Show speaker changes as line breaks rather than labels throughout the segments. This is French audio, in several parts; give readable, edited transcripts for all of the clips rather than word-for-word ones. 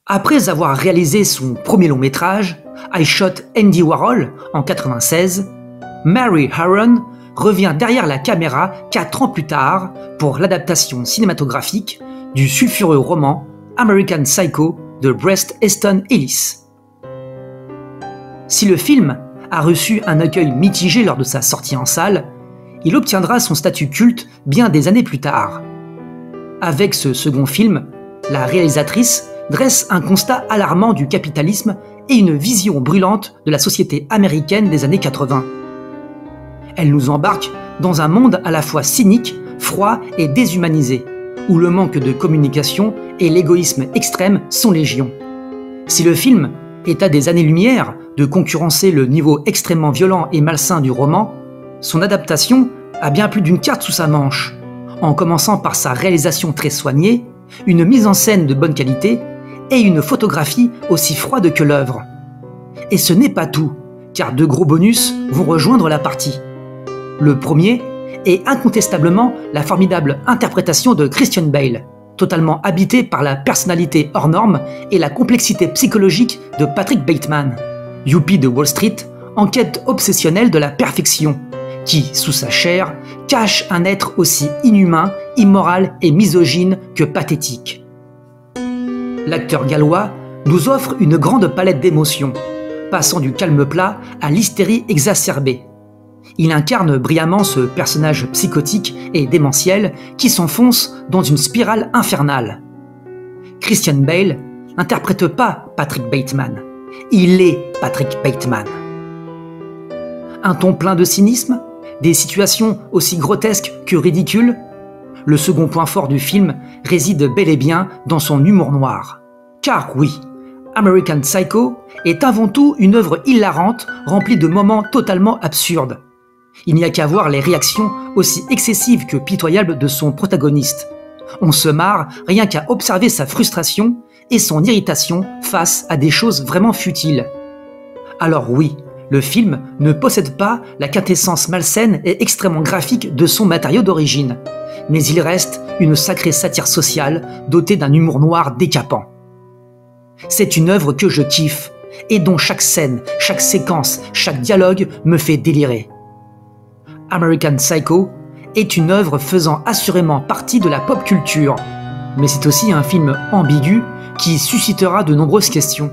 Après avoir réalisé son premier long métrage, I Shot Andy Warhol en 1996, Mary Harron revient derrière la caméra 4 ans plus tard pour l'adaptation cinématographique du sulfureux roman American Psycho de Bret Easton Ellis. Si le film a reçu un accueil mitigé lors de sa sortie en salle, il obtiendra son statut culte bien des années plus tard. Avec ce second film, la réalisatrice dresse un constat alarmant du capitalisme et une vision brûlante de la société américaine des années 80. Elle nous embarque dans un monde à la fois cynique, froid et déshumanisé, où le manque de communication et l'égoïsme extrême sont légion. Si le film est à des années-lumière de concurrencer le niveau extrêmement violent et malsain du roman, son adaptation a bien plus d'une carte sous sa manche, en commençant par sa réalisation très soignée, une mise en scène de bonne qualité et une photographie aussi froide que l'œuvre. Et ce n'est pas tout, car de gros bonus vont rejoindre la partie. Le premier est incontestablement la formidable interprétation de Christian Bale, totalement habité par la personnalité hors norme et la complexité psychologique de Patrick Bateman, youpi de Wall Street, en quête obsessionnelle de la perfection, qui, sous sa chair, cache un être aussi inhumain, immoral et misogyne que pathétique. L'acteur gallois nous offre une grande palette d'émotions, passant du calme plat à l'hystérie exacerbée. Il incarne brillamment ce personnage psychotique et démentiel qui s'enfonce dans une spirale infernale. Christian Bale n'interprète pas Patrick Bateman, il est Patrick Bateman. Un ton plein de cynisme, des situations aussi grotesques que ridicules. Le second point fort du film réside bel et bien dans son humour noir. Car oui, American Psycho est avant tout une œuvre hilarante remplie de moments totalement absurdes. Il n'y a qu'à voir les réactions aussi excessives que pitoyables de son protagoniste. On se marre rien qu'à observer sa frustration et son irritation face à des choses vraiment futiles. Alors oui, le film ne possède pas la quintessence malsaine et extrêmement graphique de son matériau d'origine, mais il reste une sacrée satire sociale dotée d'un humour noir décapant. C'est une œuvre que je kiffe, et dont chaque scène, chaque séquence, chaque dialogue me fait délirer. American Psycho est une œuvre faisant assurément partie de la pop culture, mais c'est aussi un film ambigu qui suscitera de nombreuses questions.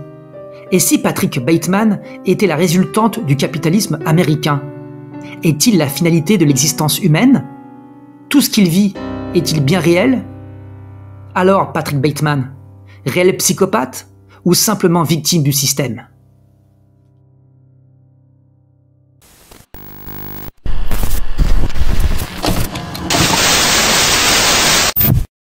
Et si Patrick Bateman était la résultante du capitalisme américain, est-il la finalité de l'existence humaine? Tout ce qu'il vit est-il bien réel? Alors Patrick Bateman, réel psychopathe ou simplement victime du système?